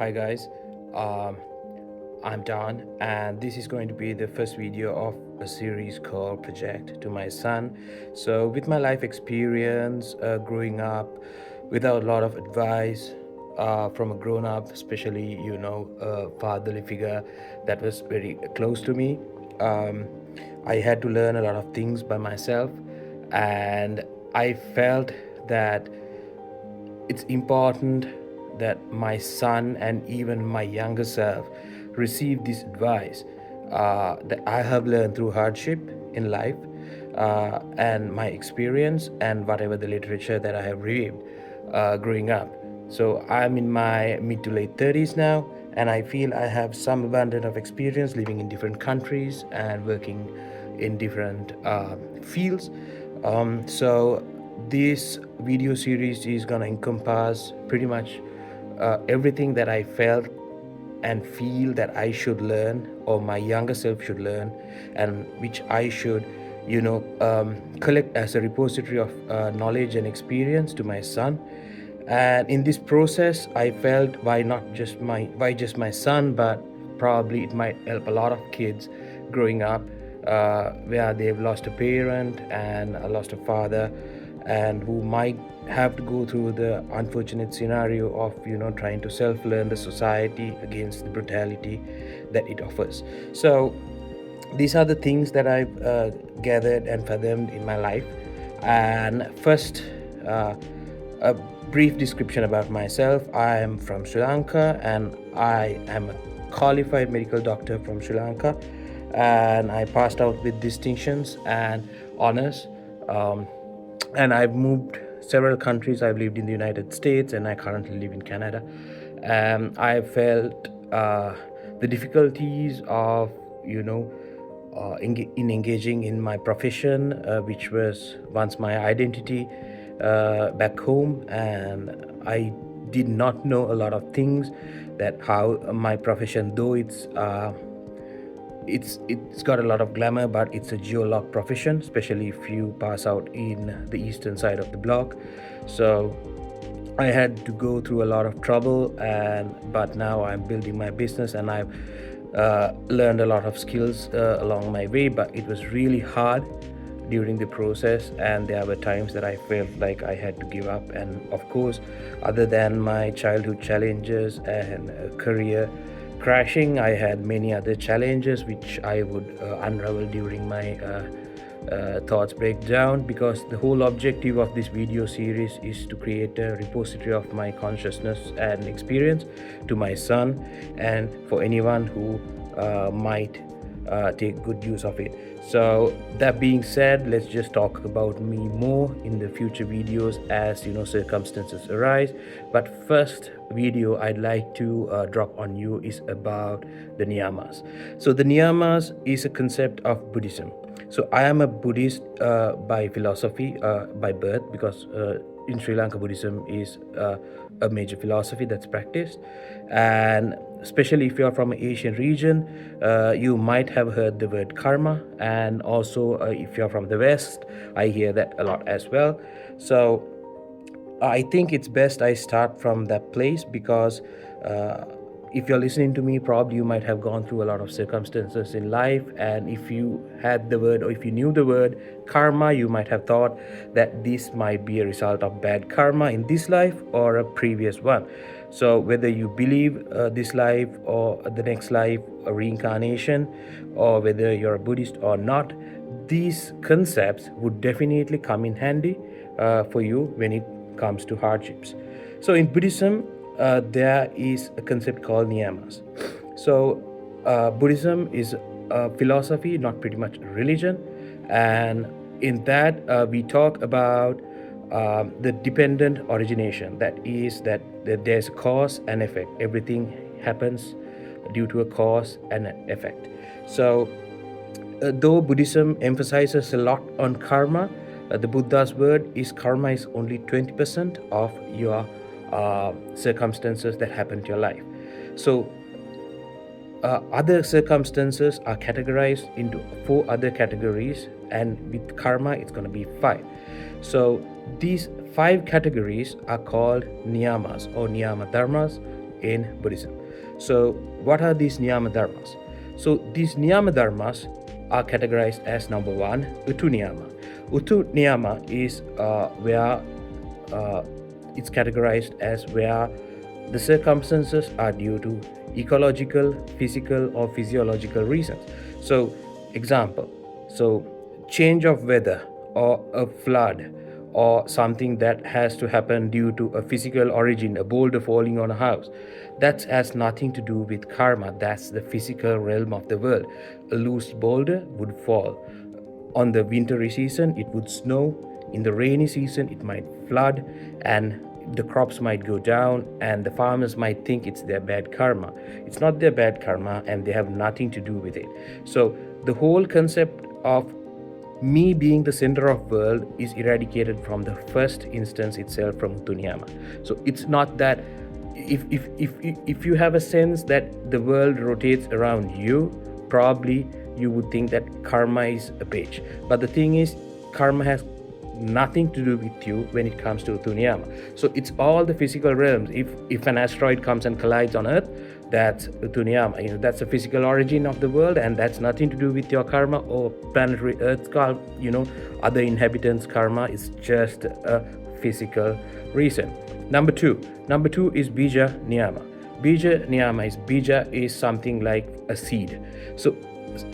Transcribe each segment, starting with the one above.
Hi guys, um, I'm Don, and this is going to be the first video of a series called Project to My Son. So, with my life experience growing up without a lot of advice from a grown up, especially, a fatherly figure that was very close to me, um, I had to learn a lot of things by myself, and I felt that it's important that my son and even my younger self receive this advice that I have learned through hardship in life and my experience and whatever the literature that I have read growing up. So I'm in my mid to late 30s now, and I feel I have some abundance of experience living in different countries and working in different fields. So this video series is gonna encompass pretty much everything that I felt and feel that I should learn, or my younger self should learn, and which I should, collect as a repository of knowledge and experience to my son. And in this process, I felt why just my son, but probably it might help a lot of kids growing up where they've lost a parent and lost a father, and who might have to go through the unfortunate scenario of trying to self-learn the society against the brutality that it offers. So these are the things that I've gathered and fathomed in my life. And first, a brief description about myself. I am from Sri Lanka, and I am a qualified medical doctor from Sri Lanka, and I passed out with distinctions and honors. And I've moved several countries. I've lived in the United States, and I currently live in Canada. I felt the difficulties of in engaging in my profession, which was once my identity back home, and I did not know a lot of things that how my profession, though it's got a lot of glamour, but it's a geolog profession, especially if you pass out in the eastern side of the block. So I had to go through a lot of trouble, but now I'm building my business, and I've learned a lot of skills along my way. But it was really hard during the process, and there were times that I felt like I had to give up. And of course, other than my childhood challenges and career crashing, I had many other challenges which I would unravel during my thoughts breakdown, because the whole objective of this video series is to create a repository of my consciousness and experience to my son, and for anyone who might take good use of it. So that being said, let's just talk about me more in the future videos as circumstances arise. But first video I'd like to drop on you is about the niyamas. So the niyamas is a concept of Buddhism. So I am a Buddhist by philosophy, by birth, because in Sri Lanka, Buddhism is a major philosophy that's practiced. And especially if you're from an Asian region, you might have heard the word karma. And also, if you're from the West, I hear that a lot as well. So I think it's best I start from that place, because if you're listening to me, probably you might have gone through a lot of circumstances in life, and if you had the word, or if you knew the word karma, you might have thought that this might be a result of bad karma in this life or a previous one. So whether you believe this life or the next life, a reincarnation, or whether you're a Buddhist or not, these concepts would definitely come in handy for you when it comes to hardships. So in Buddhism, there is a concept called niyamas. So Buddhism is a philosophy, not pretty much a religion, and in that we talk about the dependent origination. That is that there's a cause and effect. Everything happens due to a cause and an effect. So though Buddhism emphasizes a lot on karma, the Buddha's word is karma is only 20% of your circumstances that happen to your life. So other circumstances are categorized into 4 other categories, and with karma it's going to be 5. So these 5 categories are called niyamas or Ñiyama Dhammas in Buddhism. So what are these Ñiyama Dharmas? So these Ñiyama Dharmas are categorized as number one, Utu Niyama. Utu Niyama is where it's categorized as where the circumstances are due to ecological, physical, or physiological reasons. So, example, so change of weather or a flood or something that has to happen due to a physical origin, a boulder falling on a house. That has nothing to do with karma. That's the physical realm of the world. A loose boulder would fall. On the wintry season, it would snow. In the rainy season, it might flood, and the crops might go down, and the farmers might think it's their bad karma. It's not their bad karma, and they have nothing to do with it. So the whole concept of me being the center of world is eradicated from the first instance itself, from Tunyama. So it's not that if you have a sense that the world rotates around you, probably you would think that karma is a bitch. But the thing is, karma has nothing to do with you when it comes to Tunyama. So it's all the physical realms. If an asteroid comes and collides on Earth, that's Tunyama. That's the physical origin of the world, and that's nothing to do with your karma or planetary Earth's karma. Other inhabitants' karma is just a physical reason. Number two is Bija Niyama. Bija is something like a seed. So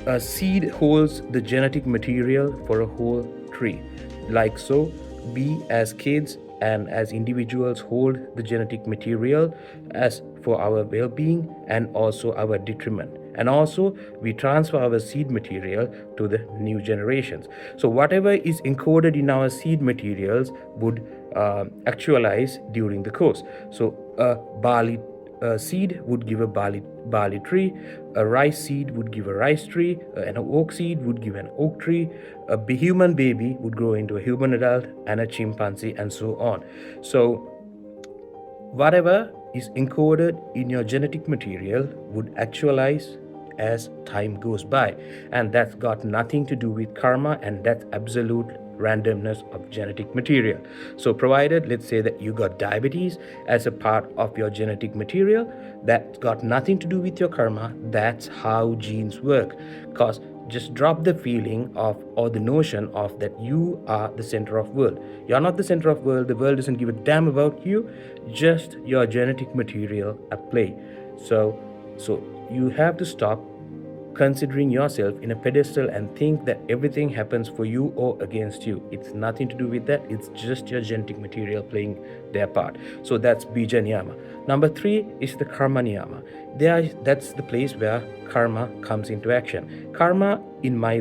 a seed holds the genetic material for a whole tree. Like so, we as kids and as individuals hold the genetic material as for our well-being and also our detriment. And also, we transfer our seed material to the new generations. So whatever is encoded in our seed materials would actualize during the course. So a barley seed would give a barley tree, a rice seed would give a rice tree, and an oak seed would give an oak tree, a human baby would grow into a human adult, and a chimpanzee, and so on. So whatever is encoded in your genetic material would actualize as time goes by, and that's got nothing to do with karma, and that's absolute randomness of genetic material. So provided, let's say that you got diabetes as a part of your genetic material, that's got nothing to do with your karma. That's how genes work. Because just drop the feeling of, or the notion of, that you are the center of world. You're not the center of world. The world doesn't give a damn about you. Just your genetic material at play. So you have to stop considering yourself in a pedestal and think that everything happens for you or against you. It's nothing to do with that. It's just your genetic material playing their part. So that's Bija Niyama. Number 3 is the Karma Niyama. That's the place where karma comes into action. Karma, in my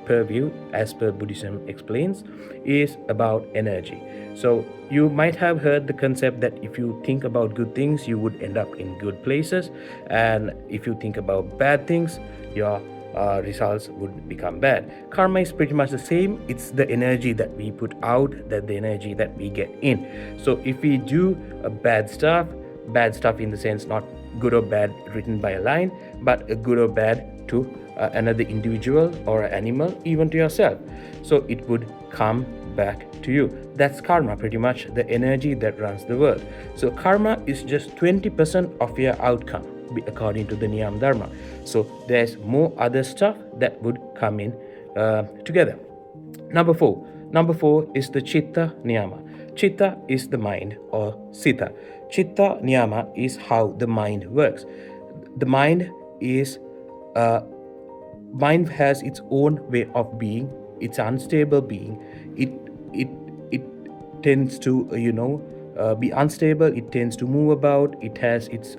purview, as per Buddhism explains, is about energy. So you might have heard the concept that if you think about good things, you would end up in good places, and if you think about bad things, your results would become bad. Karma is pretty much the same. It's the energy that we put out, that the energy that we get in. So if we do bad stuff in the sense not good or bad written by a line, but good or bad to another individual or animal, even to yourself, so it would come back to you. That's karma, pretty much the energy that runs the world. So karma is just 20% of your outcome, according to the Ñiyama Dhamma. So there's more other stuff that would come in together. Number four is the Chitta Niyama. Chitta is the mind, or Sita. Chitta Niyama is how the mind works. The mind has its own way of being. It's unstable being. It tends to be unstable. It tends to move about. It has its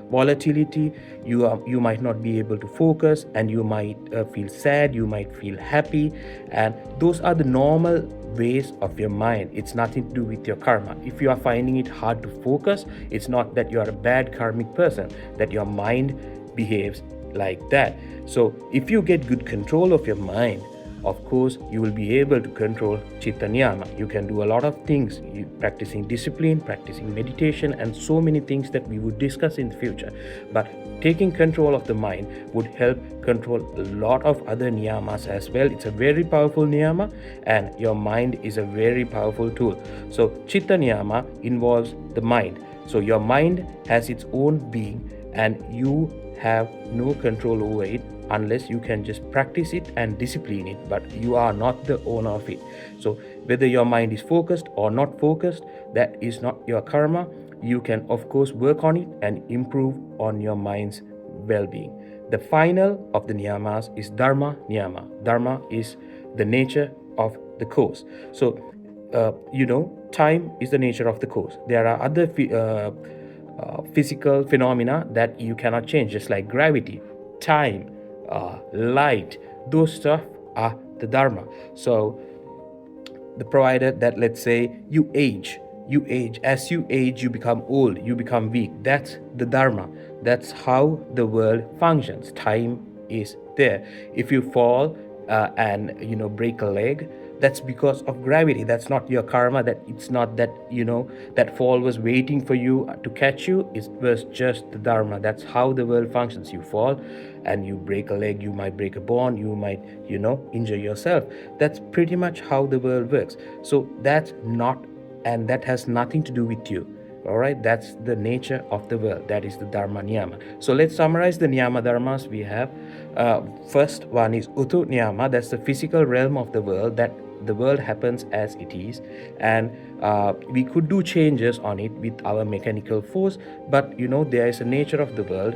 volatility. You might not be able to focus, and you might feel sad, you might feel happy, and those are the normal ways of your mind. It's nothing to do with your karma. If you are finding it hard to focus, it's not that you are a bad karmic person, that your mind behaves like that. So if you get good control of your mind, of course, you will be able to control Chitta Niyama. You can do a lot of things, practicing discipline, practicing meditation, and so many things that we would discuss in the future. But taking control of the mind would help control a lot of other niyamas as well. It's a very powerful niyama, and your mind is a very powerful tool. So Chitta Niyama involves the mind. So your mind has its own being, and you have no control over it unless you can just practice it and discipline it, but you are not the owner of it. So whether your mind is focused or not focused, that is not your karma. You can of course work on it and improve on your mind's well-being. The final of the niyamas is dharma niyama. Dharma is the nature of the course. So time is the nature of the course. There are other physical phenomena that you cannot change, just like gravity, time, light. Those stuff are the dharma. So the provided that, let's say, you age, as you age you become old, you become weak. That's the dharma. That's how the world functions. Time is there. If you fall and break a leg, that's because of gravity. That's not your karma. That it's not that that fall was waiting for you to catch you. It was just the dharma. That's how the world functions. You fall and you break a leg, you might break a bone, you might injure yourself. That's pretty much how the world works. So that's not, and that has nothing to do with you. All right, that's the nature of the world. That is the dharma niyama. So let's summarize the niyama dharmas we have. First one is utu niyama. That's the physical realm of the world, that the world happens as it is, and we could do changes on it with our mechanical force, but there is a nature of the world,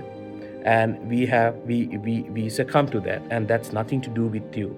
and we succumb to that, and that's nothing to do with you.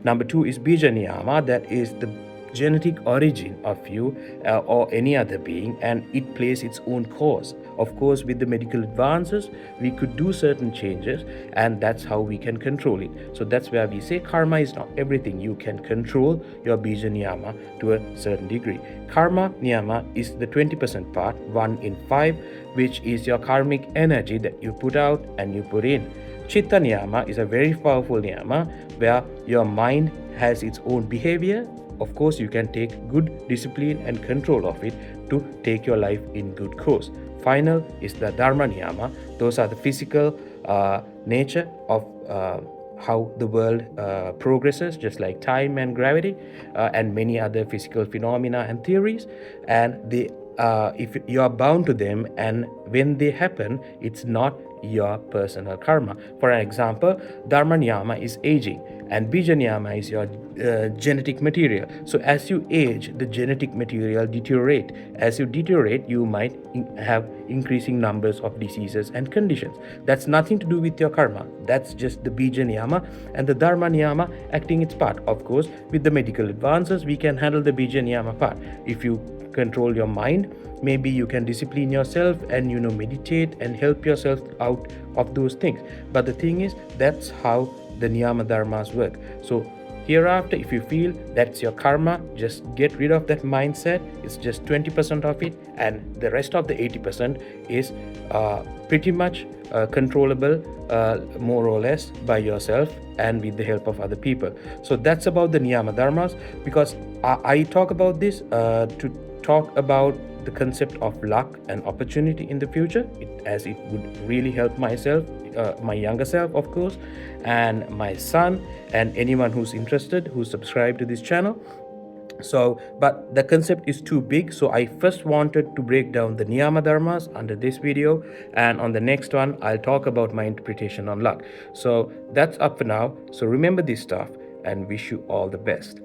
Number two is bija niyama. That is the genetic origin of you or any other being, and it plays its own course. Of course, with the medical advances, we could do certain changes, and that's how we can control it. So that's where we say karma is not everything. You can control your bija niyama to a certain degree. Karma niyama is the 20% part, 1 in 5, which is your karmic energy that you put out and you put in. Chitta niyama is a very powerful niyama where your mind has its own behavior. Of course, you can take good discipline and control of it to take your life in good course. Final is the dharma niyama. Those are the physical nature of how the world progresses, just like time and gravity and many other physical phenomena and theories. And they if you are bound to them, and when they happen, it's not your personal karma. For an example, dharma niyama is aging, and bija niyama is your genetic material. So as you age, the genetic material deteriorate. As you deteriorate, you might have increasing numbers of diseases and conditions. That's nothing to do with your karma. That's just the bija niyama, and the dharma niyama acting its part. Of course, with the medical advances, we can handle the bija niyama part. If you control your mind, maybe you can discipline yourself and meditate and help yourself out of those things. But the thing is, that's how the niyama dharmas work. So hereafter, if you feel that's your karma, just get rid of that mindset. It's just 20% of it, and the rest of the 80% is pretty much controllable, more or less, by yourself and with the help of other people. So that's about the niyama dharmas, because I talk about this to talk about the concept of luck and opportunity in the future, as it would really help myself, my younger self, of course, and my son, and anyone who's interested, who's subscribed to this channel. So, but the concept is too big, so I first wanted to break down the niyama dharmas under this video, and on the next one I'll talk about my interpretation on luck. So that's up for now. So remember this stuff, and wish you all the best.